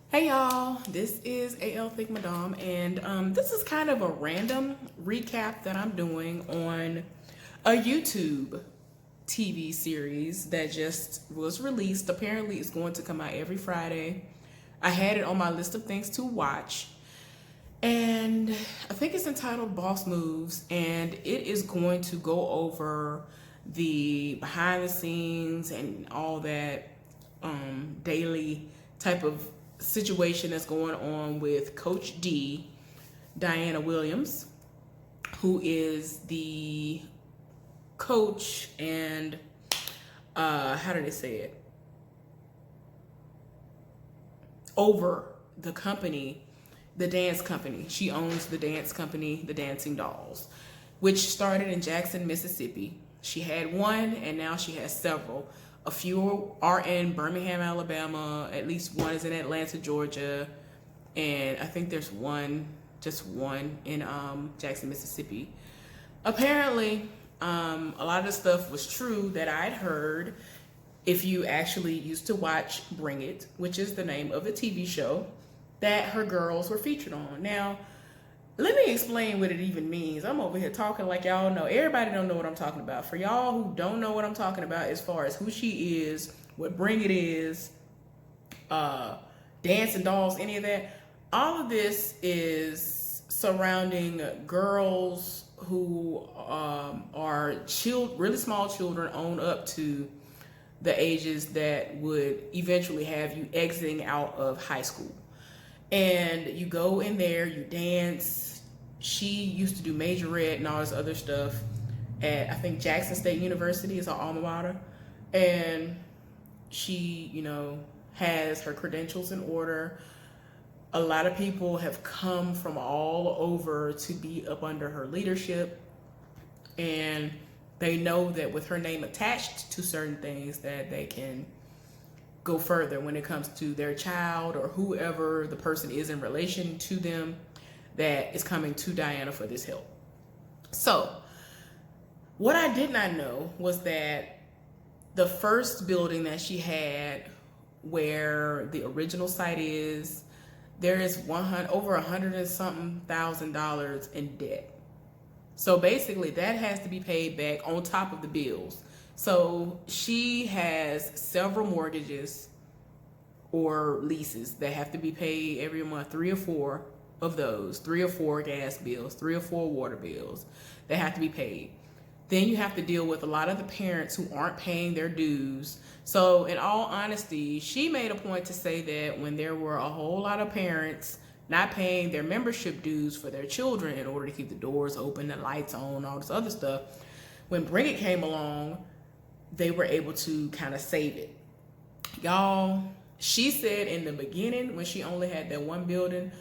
Hey y'all, this is AL Think Madame, and this is kind of a random recap that I'm doing on a YouTube TV series that just was released. Apparently, it's going to come out every Friday. I had it on my list of things to watch, and I think it's entitled Boss Moves, and it is going to go over the behind the scenes and all that daily type of situation that's going on with Coach D, Dianna Williams, who is the coach and how did they say it? Over the company, the dance company. She owns the dance company, the Dancing Dolls, which started in Jackson, Mississippi. She had one and now she has several. A few are in Birmingham, Alabama. At least one is in Atlanta, Georgia. And I think there's just one in Jackson, Mississippi. Apparently, a lot of the stuff was true that I'd heard if you actually used to watch Bring It, which is the name of the TV show that her girls were featured on. Now, let me explain what it even means. I'm over here talking like y'all know. Everybody don't know what I'm talking about. For y'all who don't know what I'm talking about as far as who she is, what Bring It is, Dancing Dolls, any of that, all of this is surrounding girls who are really small children on up to the ages that would eventually have you exiting out of high school. And you go in there, you dance. She used to do majorette and all this other stuff at, I think, Jackson State University is her alma mater. And she, has her credentials in order. A lot of people have come from all over to be up under her leadership. And they know that with her name attached to certain things that they can go further when it comes to their child or whoever the person is in relation to them that is coming to Dianna for this help. So, what I did not know was that the first building that she had where the original site is, there is over $100 and something thousand in debt. So basically that has to be paid back on top of the bills. So she has several mortgages or leases that have to be paid every month, 3 or 4 of those, 3 or 4 gas bills, 3 or 4 water bills that have to be paid. Then you have to deal with a lot of the parents who aren't paying their dues. So in all honesty, she made a point to say that when there were a whole lot of parents not paying their membership dues for their children in order to keep the doors open, the lights on, all this other stuff, when Bring It came along, they were able to kind of save it. Y'all, she said in the beginning when she only had that one building,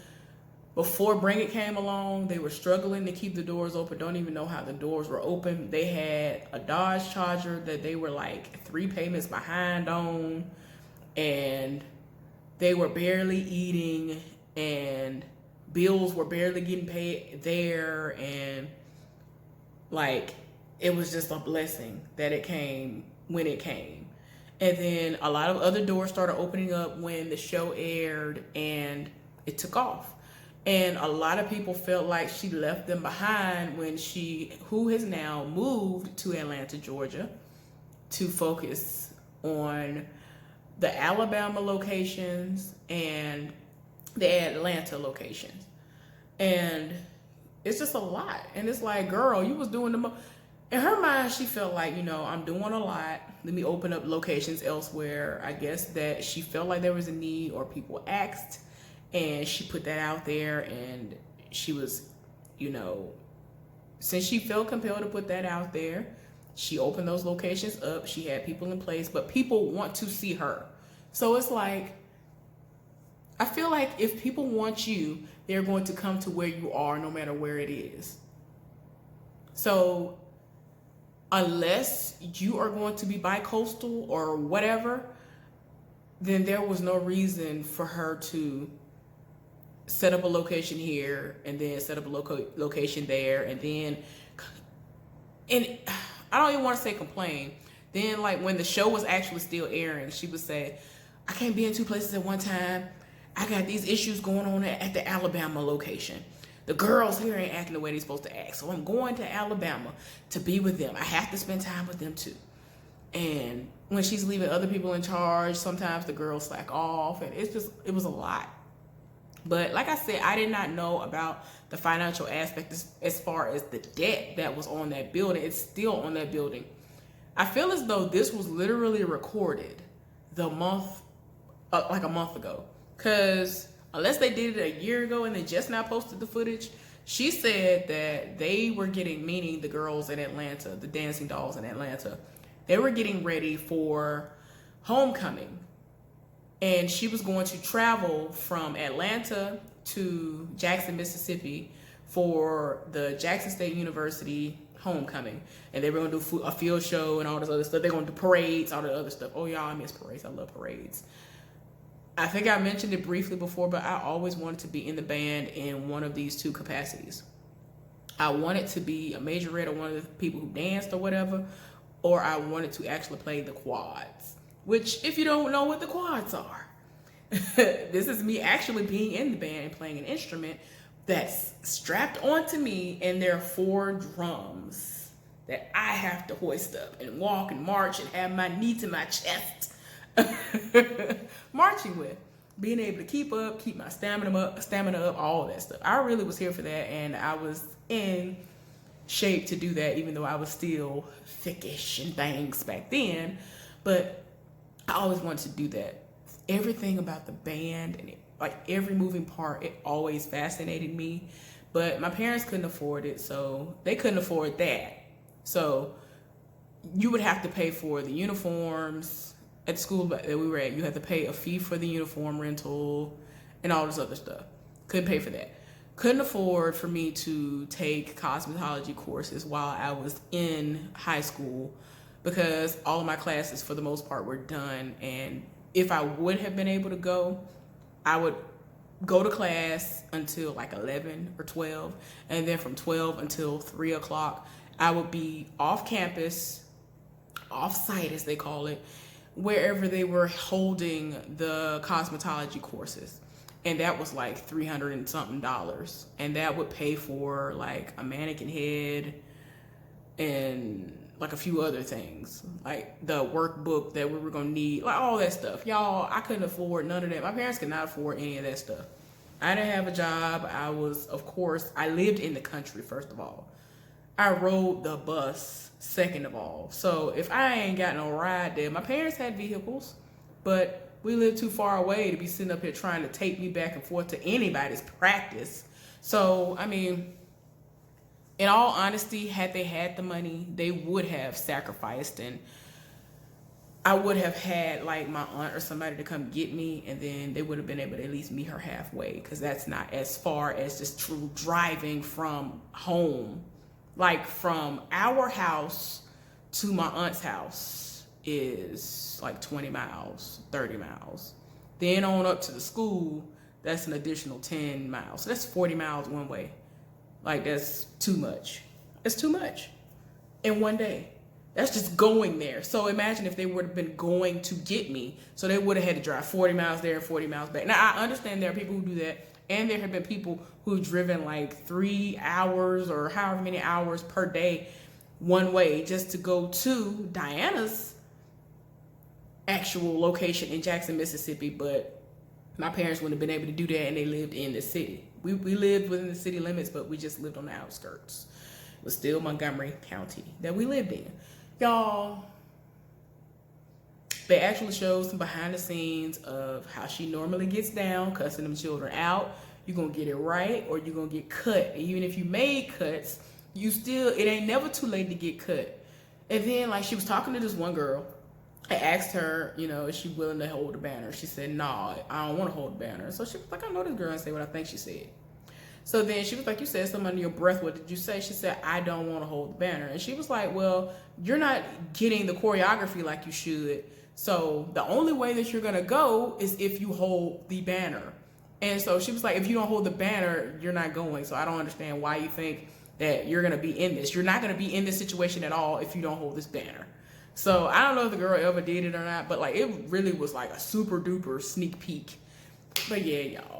before Bring It came along, they were struggling to keep the doors open. Don't even know how the doors were open. They had a Dodge Charger that they were like 3 payments behind on, and they were barely eating, and bills were barely getting paid there, and like it was just a blessing that it came when it came. And then a lot of other doors started opening up when the show aired and it took off. And a lot of people felt like she left them behind when who has now moved to Atlanta, Georgia, to focus on the Alabama locations and the Atlanta locations. And it's just a lot. And it's like, girl, you was doing the most. In her mind, she felt like, I'm doing a lot. Let me open up locations elsewhere. I guess that she felt like there was a need or people asked. And she put that out there, and she was, since she felt compelled to put that out there, she opened those locations up. She had people in place, but people want to see her. So it's like, I feel like if people want you, they're going to come to where you are no matter where it is. So unless you are going to be bi-coastal or whatever, then there was no reason for her to set up a location here and then set up a location there, and I don't even want to say complain. Then like when the show was actually still airing, she would say, I can't be in 2 places at one time. I got these issues going on at the Alabama location. The girls here ain't acting the way they're supposed to act. So I'm going to Alabama to be with them. I have to spend time with them too. And when she's leaving other people in charge, sometimes the girls slack off, and it was a lot. But like I said, I did not know about the financial aspect as far as the debt that was on that building. It's still on that building. I feel as though this was literally recorded like a month ago. Because unless they did it a year ago and they just now posted the footage, she said that they were getting, meaning the girls in Atlanta, the dancing dolls in Atlanta, they were getting ready for homecoming. And she was going to travel from Atlanta to Jackson, Mississippi for the Jackson State University homecoming. And they were going to do a field show and all this other stuff. They're going to do parades, all the other stuff. Oh, y'all, I miss parades. I love parades. I think I mentioned it briefly before, but I always wanted to be in the band in one of these two capacities. I wanted to be a majorette or one of the people who danced or whatever, or I wanted to actually play the quads, which if you don't know what the quads are, this is me actually being in the band and playing an instrument that's strapped onto me, and there are 4 drums that I have to hoist up and walk and march and have my knee to my chest marching with. Being able to keep my stamina up, all that stuff. I really was here for that, and I was in shape to do that, even though I was still thickish and things back then. But I always wanted to do that. Everything about the band and like every moving part, it always fascinated me. But my parents couldn't afford it, so they couldn't afford that. So you would have to pay for the uniforms at the school that we were at. You had to pay a fee for the uniform rental and all this other stuff. Couldn't pay for that. Couldn't afford for me to take cosmetology courses while I was in high school, because all of my classes for the most part were done. And if I would have been able to go, I would go to class until like 11 or 12. And then from 12 until 3 o'clock, I would be off campus, off site as they call it, wherever they were holding the cosmetology courses. And that was like $300 and something. And that would pay for like a mannequin head and like a few other things, like the workbook that we were gonna need, like all that stuff. Y'all, I couldn't afford none of that. My parents could not afford any of that stuff. I didn't have a job. I lived in the country, first of all. I rode the bus, second of all. So if I ain't got no ride there, my parents had vehicles, but we lived too far away to be sitting up here trying to take me back and forth to anybody's practice. So, I mean, in all honesty, had they had the money, they would have sacrificed, and I would have had like my aunt or somebody to come get me, and then they would have been able to at least meet her halfway, because that's not as far as just true driving from home. Like from our house to my aunt's house is like 20 miles, 30 miles. Then on up to the school, that's an additional 10 miles. So that's 40 miles one way. Like, that's too much. It's too much in one day. That's just going there. So imagine if they would have been going to get me. So they would have had to drive 40 miles there and 40 miles back. Now, I understand there are people who do that. And there have been people who've driven like 3 hours or however many hours per day one way just to go to Dianna's actual location in Jackson, Mississippi. But my parents wouldn't have been able to do that, and they lived in the city. We lived within the city limits, but we just lived on the outskirts. It was still Montgomery County that we lived in. Y'all, they actually showed some behind the scenes of how she normally gets down, cussing them children out. You're going to get it right or you're going to get cut. And even if you made cuts, it ain't never too late to get cut. And then, like, she was talking to this one girl. I asked her, is she willing to hold the banner? She said, no, I don't want to hold the banner. So she was like, I know this girl and say what I think she said. So then she was like, you said something under your breath. What did you say? She said, I don't want to hold the banner. And she was like, well, you're not getting the choreography like you should. So the only way that you're going to go is if you hold the banner. And so she was like, if you don't hold the banner, you're not going. So I don't understand why you think that you're going to be in this. You're not going to be in this situation at all if you don't hold this banner. So I don't know if the girl ever did it or not, but like it really was like a super duper sneak peek But yeah, y'all.